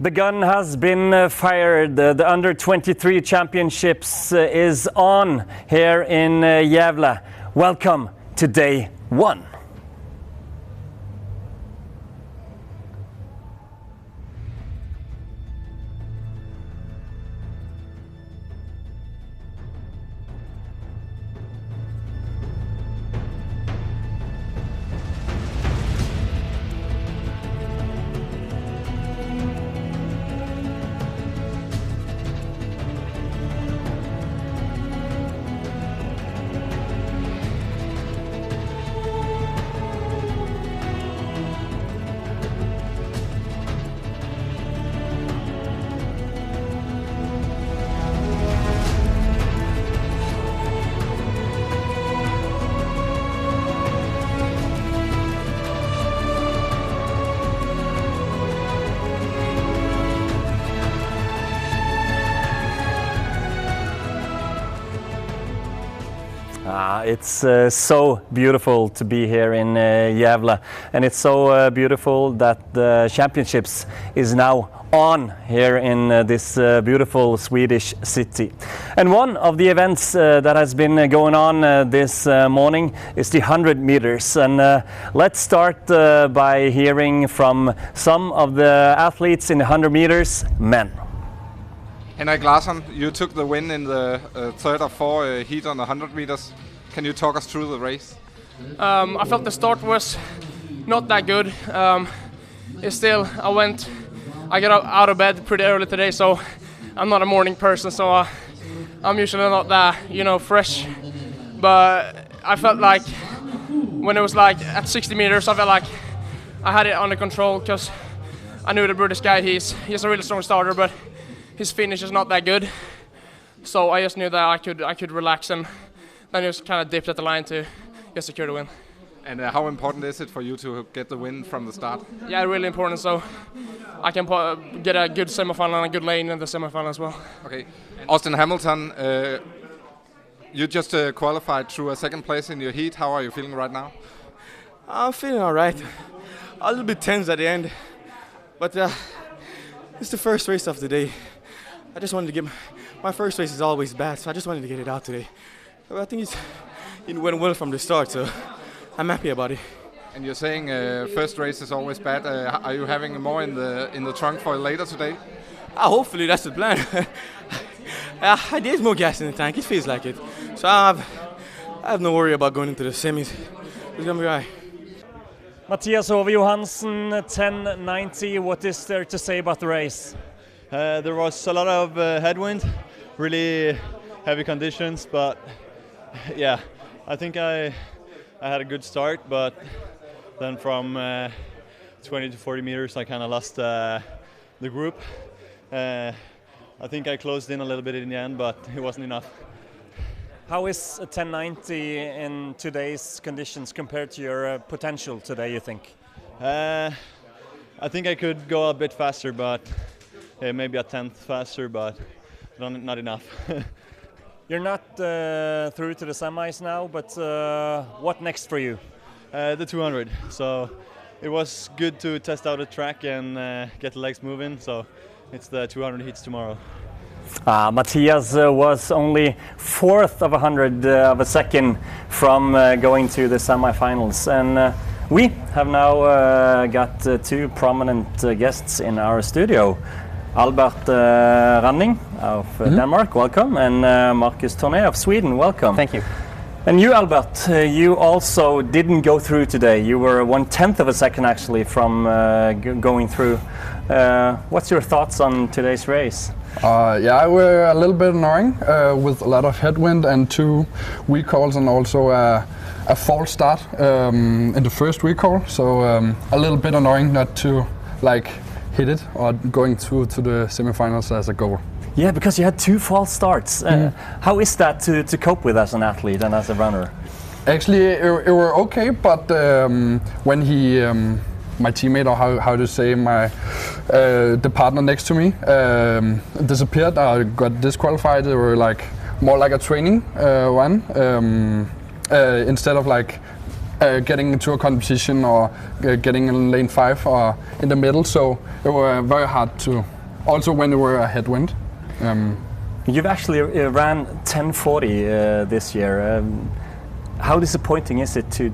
The gun has been fired. The Under-23 Championships is on here in Gävle. Welcome to day one. It's so beautiful to be here in Gävle, and it's so beautiful that the championships is now on here in this beautiful Swedish city. And one of the events that has been going on this morning is the 100 meters. And let's start by hearing from some of the athletes in the 100 meters men. Henrik Larsson, you took the win in the third of four heat on the 100 meters. Can you talk us through the race? I felt the start was not that good. I got out of bed pretty early today, so I'm not a morning person, so I'm usually not that, fresh. But I felt like when it was like at 60 meters, I felt like I had it under control because I knew the British guy, he's a really strong starter, but his finish is not that good. So I just knew that I could relax and then just kind of dipped at the line to just secure the win. And how important is it for you to get the win from the start? Yeah, really important. So I can get a good semifinal and a good lane in the semifinal as well. Okay. Austin Hamilton, you just qualified through a second place in your heat. How are you feeling right now? I'm feeling all right. A little bit tense at the end, but it's the first race of the day. I just wanted to get my first race is always bad, so I just wanted to get it out today. I think it went well from the start, so I'm happy about it. And you're saying first race is always bad. Are you having more in the trunk for later today? Hopefully that's the plan. There's more gas in the tank. It feels like it. So I have no worry about going into the semis. It's gonna be right. Mathias Hove Johansen, 10:90. What is there to say about the race? There was a lot of headwind, really heavy conditions, but yeah, I think I had a good start, but then from 20 to 40 meters I kind of lost the group. I think I closed in a little bit in the end, but it wasn't enough. How is a 10:90 in today's conditions compared to your potential today, you think? I think I could go a bit faster, but maybe a tenth faster, but not enough. You're not through to the semis now, but what next for you? The 200. So it was good to test out the track and get the legs moving. So it's the 200 heats tomorrow. Matthias was only fourth of 100 of a second from going to the semifinals. And we have now got two prominent guests in our studio. Albert Ranning of Denmark, welcome, and Marcus Torné of Sweden, welcome. Thank you. And you, Albert, you also didn't go through today. You were 1/10 of a second actually from going through. What's your thoughts on today's race? Yeah, we're a little bit annoying with a lot of headwind and two recalls and also a false start in the first recall. So a little bit annoying not to hit it or going through to the semifinals as a goal. Yeah, because you had two false starts. How is that to cope with as an athlete and as a runner? Actually, it were okay, but when he my teammate, or how to say, my the partner next to me disappeared. I got disqualified. They were like more like a training one instead of like getting into a competition or getting in lane 5 or in the middle. So it were very hard to. Also when they were a headwind. You've actually ran 10:40 this year. How disappointing is it to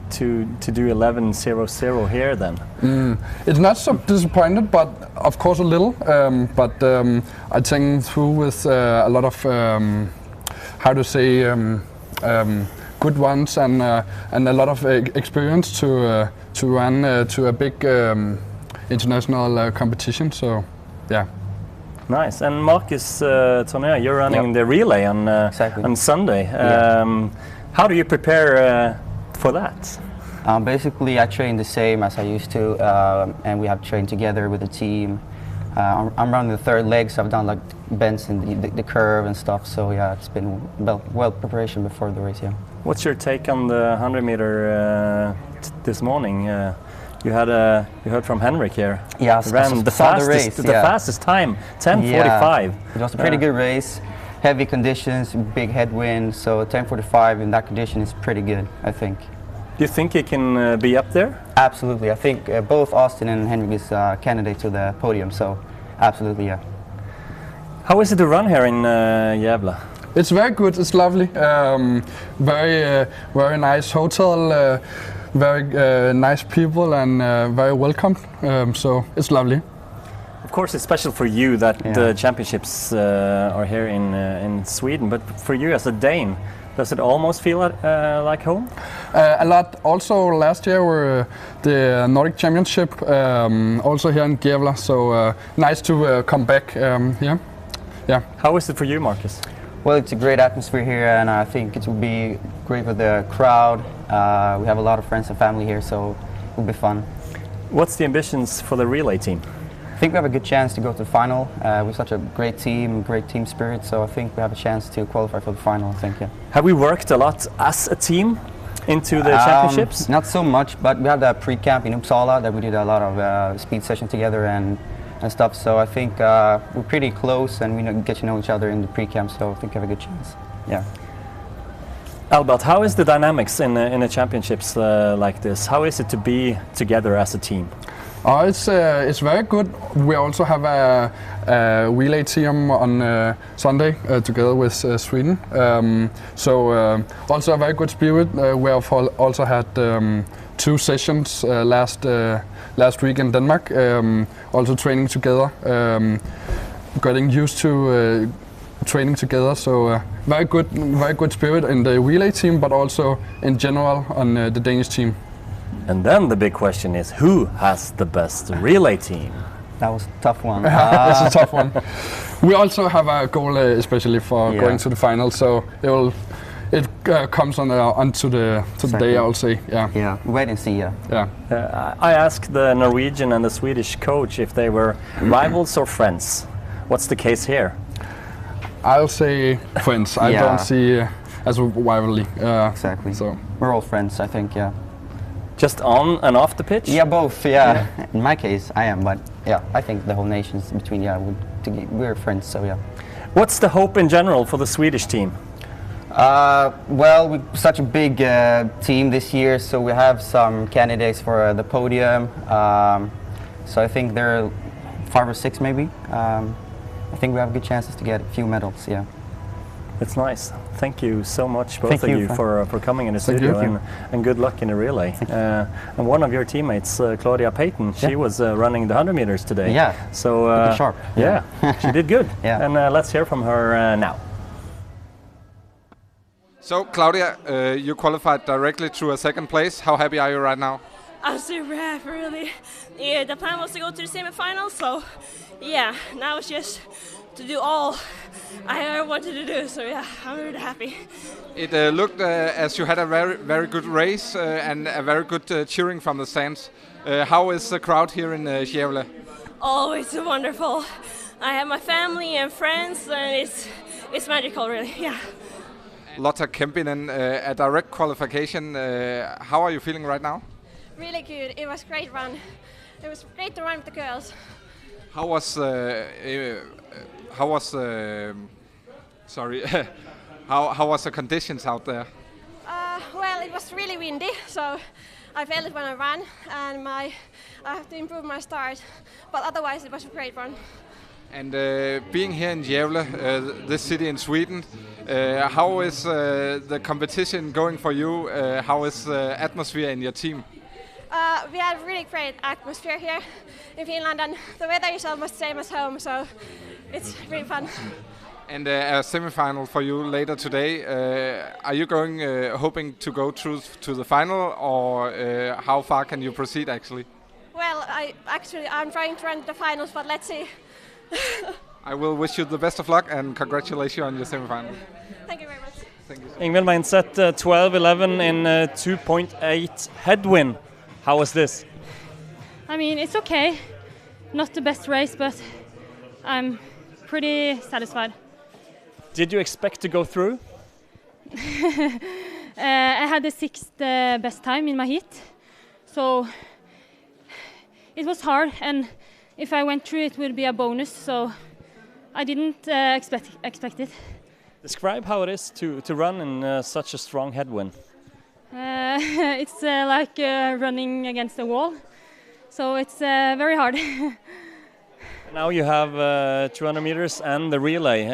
do 11:00 here then? It's not so disappointed, but of course a little. I think through with a lot of how to say good ones and a lot of experience to run to a big international competition. So yeah. Nice. And Marcus Tornea, you're running the relay on on Sunday. How do you prepare for that? Basically, I train the same as I used to, and we have trained together with the team. I'm running the third leg, so I've done like bends in the curve and stuff. So yeah, it's been well preparation before the race. Yeah. What's your take on the 100 meter this morning? You heard from Henrik here. Yeah, ran the fastest time, 10:45. Yeah. It was a pretty good race. Heavy conditions, big headwind, so 10:45 in that condition is pretty good, I think. Do you think he can be up there? Absolutely. I think both Austin and Henrik is candidate to the podium, so absolutely, yeah. How is it to run here in Gävle? It's very good. It's lovely. Very nice hotel. Very nice people and very welcome. So it's lovely. Of course, it's special for you that the championships are here in Sweden. But for you as a Dane, does it almost feel like home? A lot. Also, last year were the Nordic Championship, also here in Gävle. So nice to come back here. Yeah. How is it for you, Marcus? Well, it's a great atmosphere here, and I think it will be great with the crowd. We have a lot of friends and family here, so it will be fun. What's the ambitions for the relay team? I think we have a good chance to go to the final. We're such a great team spirit, so I think we have a chance to qualify for the final, I think, yeah. Have we worked a lot as a team into the championships? Not so much, but we had a pre-camp in Uppsala that we did a lot of speed sessions together and stuff, so I think we're pretty close and we get to know each other in the pre-camp, so I think we have a good chance. Yeah. Albert, how is the dynamics in the championships like this? How is it to be together as a team? It's very good. We also have a relay team on Sunday together with Sweden. Also a very good spirit. We have also had 2 sessions last week in Denmark. Also training together, getting used to training together. So very good spirit in the relay team, but also in general on the Danish team. And then the big question is, who has the best relay team? That was a tough one. That's a tough one. We also have a goal, especially for going to the final. So it comes onto the day, I'll say. Yeah. Yeah. Wait and see. Yeah. I asked the Norwegian and the Swedish coach if they were rivals or friends. What's the case here? I'll say friends. I don't see as a rivalry. Exactly. So we're all friends, I think. Yeah. Just on and off the pitch? Yeah, both. Yeah. In my case, I am, but yeah, I think the whole nation's between. Yeah, we're friends. So yeah. What's the hope in general for the Swedish team? Well, we're such a big team this year, so we have some candidates for the podium. So I think there are 5 or 6 maybe. I think we have good chances to get a few medals. Yeah. It's nice. Thank you so much, both of you, for coming in the studio, and good luck in the relay. And one of your teammates, Claudia Payton, she was running the 100 meters today. Yeah. So sharp. Yeah, she did good. Yeah. And let's hear from her now. So, Claudia, you qualified directly to a 2nd place. How happy are you right now? I'm super happy, really. Yeah, the plan was to go to the semifinals, so yeah, now it's just to do all I ever wanted to do. So yeah, I'm really happy. It looked as you had a very good race and a very good cheering from the stands. How is the crowd here in Gävle? Oh, it's wonderful. I have my family and friends, and it's magical, really. Yeah. Lotta Kempinen, a direct qualification. How are you feeling right now? Really good. It was a great run. It was great to run with the girls. How was how was the conditions out there? Well, it was really windy, so I felt it when I ran, and I have to improve my start. But otherwise, it was a great run. And being here in Gävle, this city in Sweden, how is the competition going for you? How is the atmosphere in your team? We have a really great atmosphere here in Finland, and the weather is almost the same as home, so it's really fun. And a semi-final for you later today. Are you going hoping to go through to the final, or how far can you proceed actually? Well, I'm trying to run the finals, but let's see. I will wish you the best of luck and congratulations on your semi-final. Thank you very much. Thank you. Ingvild Meinseth, 12:11 in 2.8 headwind. How was this? I mean, it's okay. Not the best race, but I'm pretty satisfied. Did you expect to go through? I had the 6th best time in my heat, so it was hard, and if I went through it would be a bonus, so I didn't expect it. Describe how it is to run in such a strong headwind. It's like running against a wall, so it's very hard. Now you have 200 meters and the relay.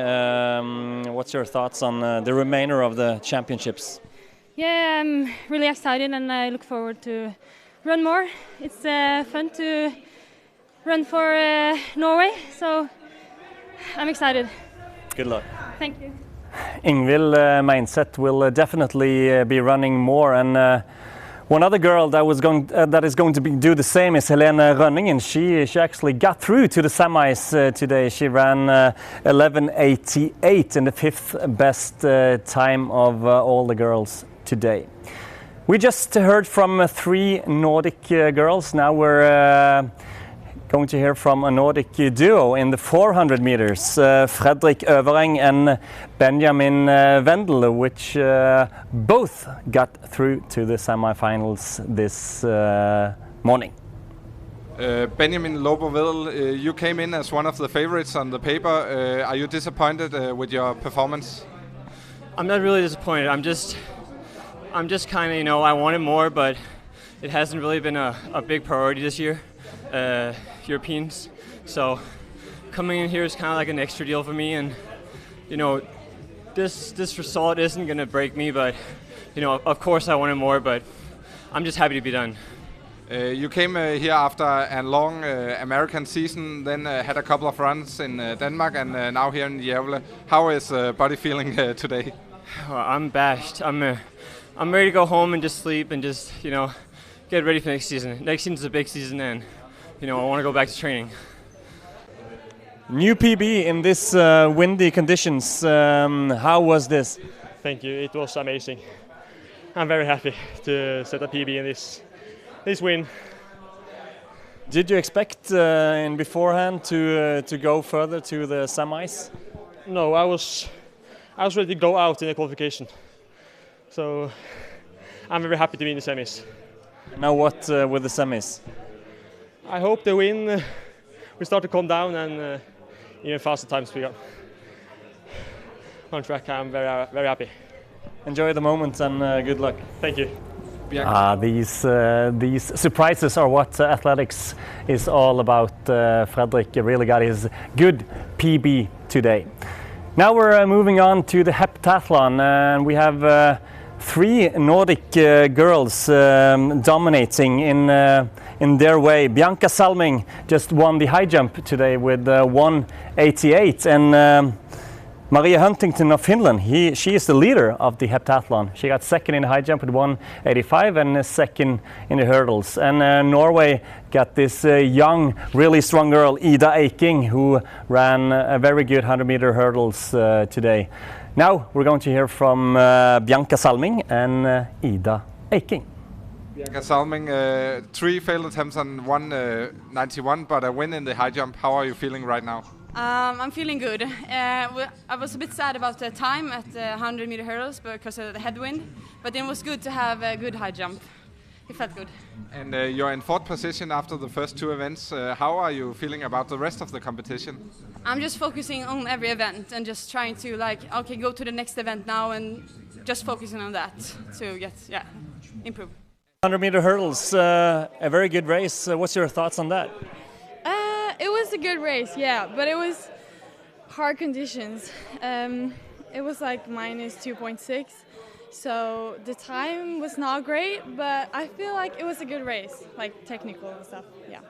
What's your thoughts on the remainder of the championships? Yeah, I'm really excited and I look forward to run more. It's fun to run for Norway, so I'm excited. Good luck. Thank you. Ingvild Meinseth will definitely be running more, and one other girl that is going to do the same is Helene Rønningen. She actually got through to the semis today. She ran 11:88 in the 5th best time of all the girls today. We just heard from 3 Nordic girls. Now we're going to hear from a Nordic duo in the 400 meters, Fredrik Øvereng and Benjamin Vendel, which both got through to the semifinals this morning. Benjamin Lober-Vedel, you came in as one of the favorites on the paper. Are you disappointed with your performance? I'm not really disappointed. I'm just kind of, I wanted more, but it hasn't really been a big priority this year. Europeans, so coming in here is kind of like an extra deal for me, and this result isn't going to break me, but of course I wanted more, but I'm just happy to be done. You came here after a long American season, then had a couple of runs in Denmark, and now here in Gävle. How is body feeling today? Well, I'm bashed. I'm ready to go home and just sleep and just get ready for next season. Next season's a big season, and I want to go back to training. New PB in this windy conditions. How was this? Thank you. It was amazing. I'm very happy to set a PB in this win. Did you expect in beforehand to go further to the semis? No, I was ready to go out in the qualification. So I'm very happy to be in the semis. Now what with the semis? I hope the wind will start to calm down and even faster times we got on track. I'm very, very happy. Enjoy the moment and good luck. Thank you. These surprises are what athletics is all about. Fredrik really got his good PB today. Now we're moving on to the heptathlon, and we have 3 Nordic girls dominating in their way. Bianca Salming just won the high jump today with 1:88, and Maria Huntington of Finland, she is the leader of the heptathlon. She got second in the high jump with 1:85 and second in the hurdles. And Norway got this young, really strong girl, Ida Eiking, who ran a very good 100-meter hurdles today. Now we're going to hear from Bianca Salming and Ida Eiking. Bianca Salming, 3 failed attempts on 1:91, but a win in the high jump. How are you feeling right now? I'm feeling good. I was a bit sad about the time at the 100-meter hurdles because of the headwind, but it was good to have a good high jump. it felt good. And you're in fourth position after the first two events. How are you feeling about the rest of the competition? I'm just focusing on every event and just trying to okay, go to the next event now and just focusing on that to get, improve. 100-meter hurdles, a very good race. What's your thoughts on that? It was a good race, yeah, but it was hard conditions. It was like minus 2.6, so the time was not great, but I feel like it was a good race, like technical and stuff, yeah.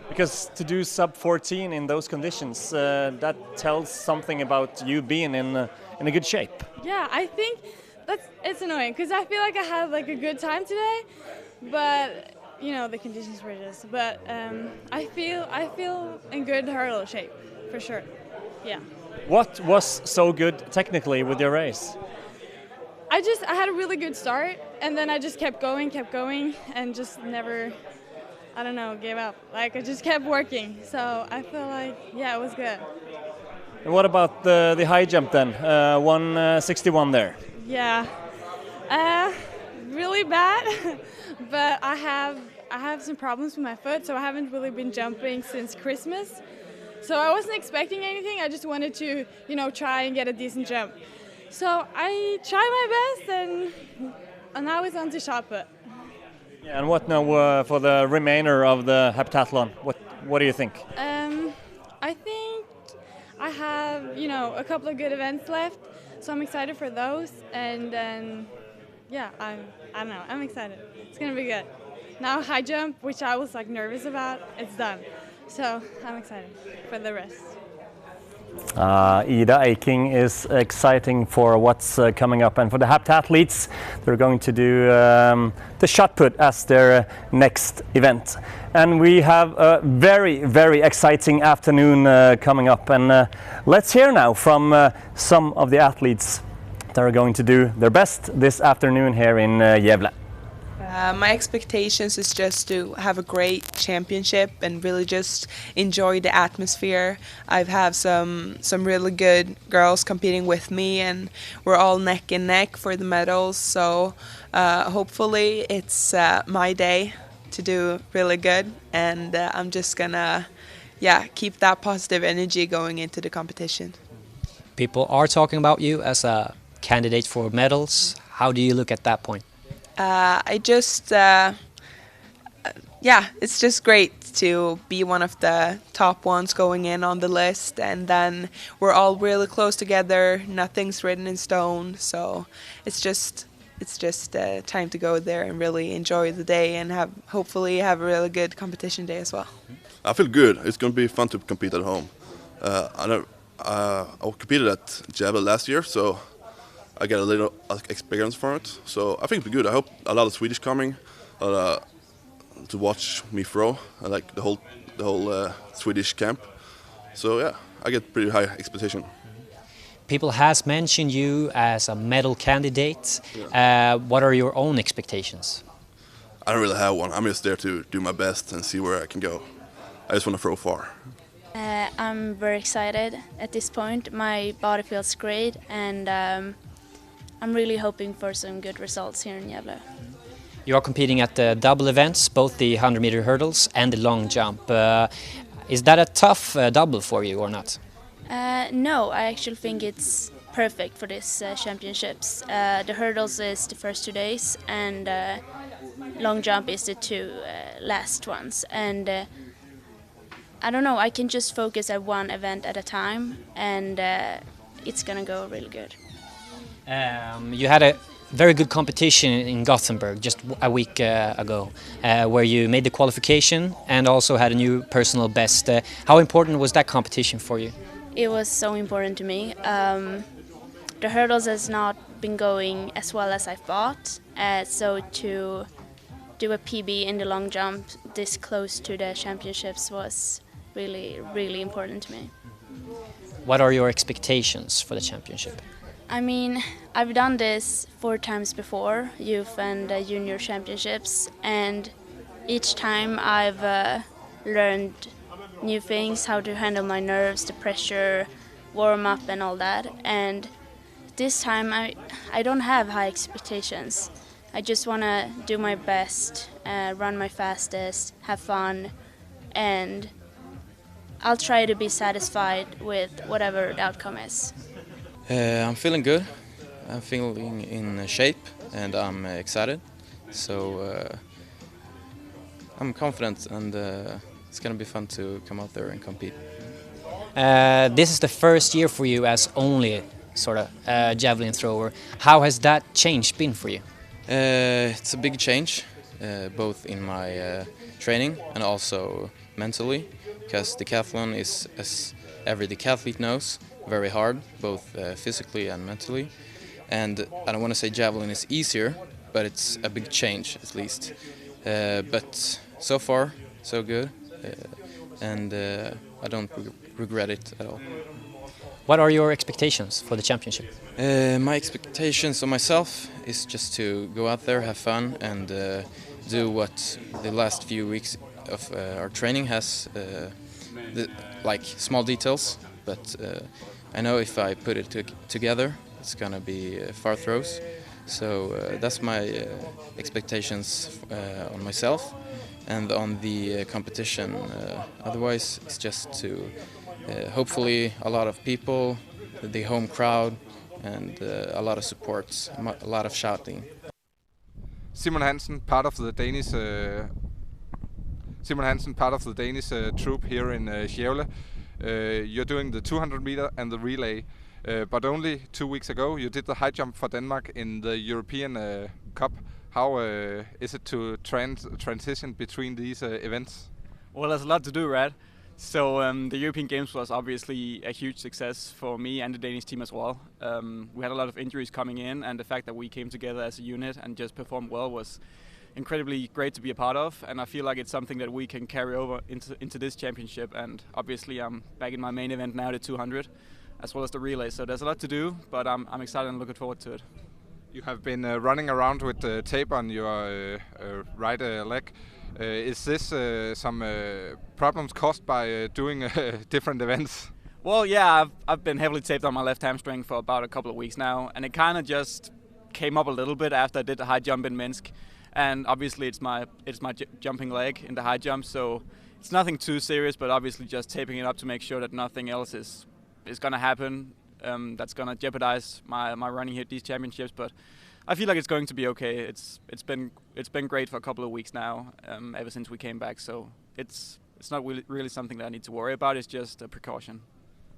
Because to do sub 14 in those conditions, that tells something about you being in a good shape. Yeah, I think it's annoying because I feel like I had like a good time today, but you know the conditions were just. But I feel in good hurdle shape for sure. Yeah. What was so good technically with your race? I had a really good start, and then I just kept going, and just never, I don't know, gave up. Like I just kept working. So I feel like it was good. And what about the high jump then? 161 there. Yeah, really bad, but I have some problems with my foot, so I haven't really been jumping since Christmas. So I wasn't expecting anything. I just wanted to, try and get a decent jump. So I tried my best, and now it's on to shot put. Yeah, and what now for the remainder of the heptathlon? What do you think? I think I have, a couple of good events left. So I'm excited for those, and then, I don't know, I'm excited. It's gonna be good. Now high jump, which I was nervous about, it's done. So I'm excited for the rest. Ida Eiking is exciting for what's coming up, and for the heptathletes, they're going to do the shot put as their next event. And we have a very, very exciting afternoon coming up, and let's hear now from some of the athletes that are going to do their best this afternoon here in Gävle. My expectations is just to have a great championship and really just enjoy the atmosphere. I have some really good girls competing with me, and we're all neck and neck for the medals. So hopefully it's my day to do really good, and I'm just gonna keep that positive energy going into the competition. People are talking about you as a candidate for medals. How do you look at that point? It's just great to be one of the top ones going in on the list, and then we're all really close together. Nothing's written in stone, so it's just time to go there and really enjoy the day and hopefully have a really good competition day as well. I feel good. It's going to be fun to compete at home. I competed at Gävle last year, so I get a little experience from it. So I think it'll be good. I hope a lot of Swedish coming to watch me throw, like the whole Swedish camp. So yeah, I get pretty high expectation. People has mentioned you as a medal candidate. What are your own expectations? I don't really have one. I'm just there to do my best and see where I can go. I just want to throw far. I'm very excited at this point. My body feels great, and I'm really hoping for some good results here in Gävle. You are competing at the double events, both the 100-meter hurdles and the long jump. Is that a tough double for you or not? No, I actually think it's perfect for this championships. The hurdles is the first 2 days, and long jump is the two last ones. And I don't know, I can just focus at one event at a time, and it's gonna go really good. You had a very good competition in Gothenburg just a week ago, where you made the qualification and also had a new personal best. How important was that competition for you? It was so important to me. The hurdles has not been going as well as I thought, so to do a PB in the long jump this close to the championships was really, really important to me. What are your expectations for the championship? I mean, I've done this 4 times before, youth and junior championships, and each time I've learned new things, how to handle my nerves, the pressure, warm up and all that. And this time I don't have high expectations. I just want to do my best run my fastest, have fun, and I'll try to be satisfied with whatever the outcome is. I'm feeling good. I'm feeling in shape and I'm excited. So I'm confident and it's going to be fun to come out there and compete. This is the first year for you as only sort of javelin thrower. How has that change been for you? It's a big change, both in my training and also mentally, because decathlon is, as every decathlete knows, very hard, both physically and mentally. And I don't want to say javelin is easier, but it's a big change at least. But so far, so good, and I don't regret it at all. What are your expectations for the championship? My expectations of myself is just to go out there, have fun, and do what the last few weeks of our training has, like small details. But I know if I put it together, it's gonna be far throws. So that's my expectations on myself and on the competition. Otherwise, it's just to hopefully a lot of people, the home crowd, and a lot of support, a lot of shouting. Simon Hansen, part of the Danish. Troop here in Gävle. You're doing the 200 meter and the relay, but only 2 weeks ago you did the high jump for Denmark in the European Cup. How is it to transition between these events? Well, there's a lot to do, right? So the European Games was obviously a huge success for me and the Danish team as well. We had a lot of injuries coming in, and the fact that we came together as a unit and just performed well was incredibly great to be a part of, and I feel like it's something that we can carry over into this championship. And obviously I'm back in my main event now, the 200, as well as the relay. So there's a lot to do, but I'm excited and looking forward to it. You have been running around with tape on your right leg. Is this some problems caused by doing different events? Well, yeah, I've been heavily taped on my left hamstring for about a couple of weeks now, and it kind of just came up a little bit after I did the high jump in Minsk. And obviously it's my jumping leg in the high jump, so it's nothing too serious, but obviously just taping it up to make sure that nothing else is going to happen that's going to jeopardize my running here at these championships. But I feel like it's going to be okay. It's been great for a couple of weeks now, ever since we came back, so it's not really something that I need to worry about. It's just a precaution.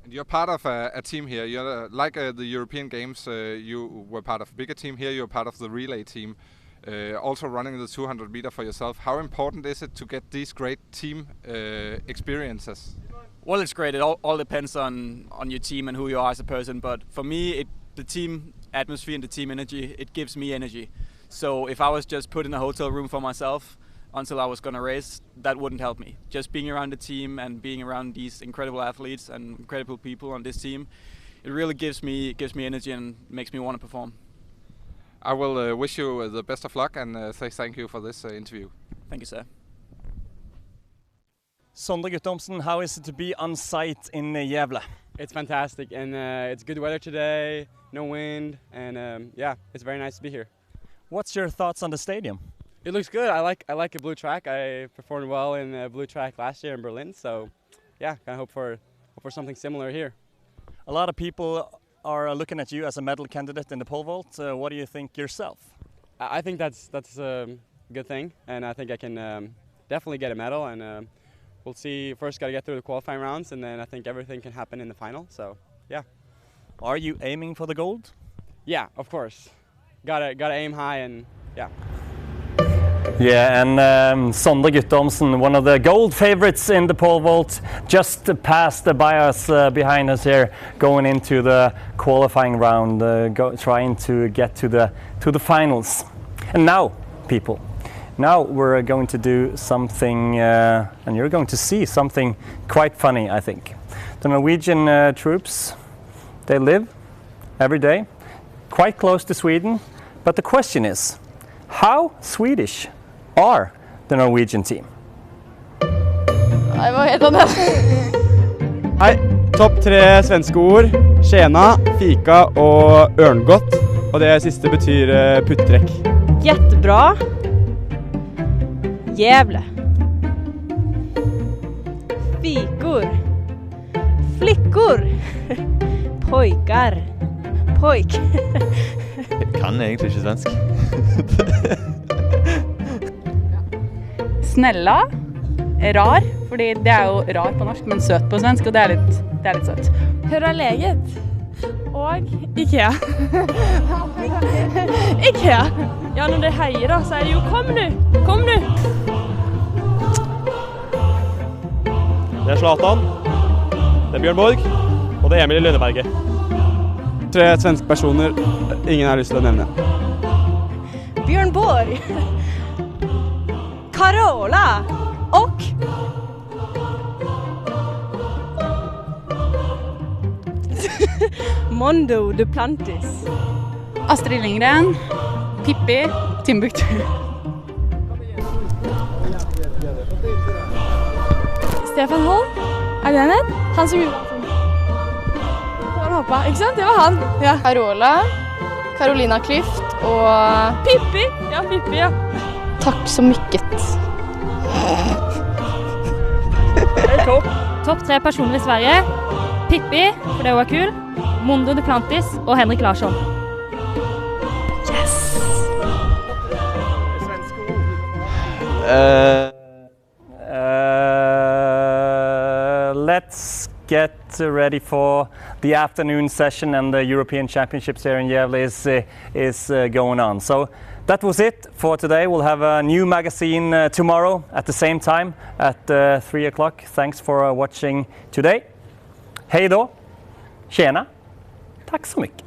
And you're part of a team here. You're like the European Games. You were part of a bigger team here. You're part of the relay team. Also running the 200 meter for yourself. How important is it to get these great team experiences? Well, it's great. It all depends on your team and who you are as a person. But for me, the team atmosphere and the team energy, it gives me energy. So if I was just put in a hotel room for myself until I was going to race, that wouldn't help me. Just being around the team and being around these incredible athletes and incredible people on this team, it really gives me energy and makes me want to perform. I will wish you the best of luck and say thank you for this interview. Thank you, sir. Sondre Guttormsen, how is it to be on site in Gävle? It's fantastic, and it's good weather today, no wind, and yeah, it's very nice to be here. What's your thoughts on the stadium? It looks good. I like a blue track. I performed well in a blue track last year in Berlin, so yeah, kind of hope for something similar here. A lot of people are looking at you as a medal candidate in the pole vault. What do you think yourself? I think that's a good thing, and I think I can definitely get a medal. And we'll see. First, got to get through the qualifying rounds, and then I think everything can happen in the final. So, yeah. Are you aiming for the gold? Yeah, of course. Gotta aim high, and yeah. Yeah, and Sondre Guttormsen, one of the gold favorites in the pole vault, just passed by us, behind us here, going into the qualifying round, trying to get to the finals. And now, people, now we're going to do something, and you're going to see something quite funny, I think. The Norwegian troops, they live every day, quite close to Sweden, but the question is, how Swedish are the Norwegian team? Nei, hva heter den? Hei, topp 3 svenske ord. Tjena, fika og ørngodt. Og det siste betyr puttrekk. Jättebra. Gävle. Fikor. Flickor. Pojkar. Pojk. Jeg kan egentlig ikke svensk. Snälla. Rar, fordi det jo rar på norsk, men søt på svensk, og det litt søt. Hur är läget? Og Ikea. Ikea. Ja, når det heier da, så det jo kom nu. Det Zlatan, det Bjørn Borg, og det Emil Lønneberget. 3 svenske personer ingen har lyst til å nevne. Bjørn Borg. Carola. Och Mondo Duplantis. Astrid Lindgren, Pippi, Timbuktu. Stefan Holm, det den het? Han som han hoppa, ikke sant? Det var han. Ja. Carola, Carolina Klüft og Pippi. Ja, Pippi, ja. Tack så mycket. Topp 3 personer i Sverige. Pippi, for det var kul. Mondo Duplantis og Henrik Larsson. Yes! Let's get ready for the afternoon session, and the European Championships here in Gävle is going on. So that was it for today. We'll have a new magazine tomorrow at the same time at 3 o'clock. Thanks for watching today. Hej då! Tjena! Tack så mycket!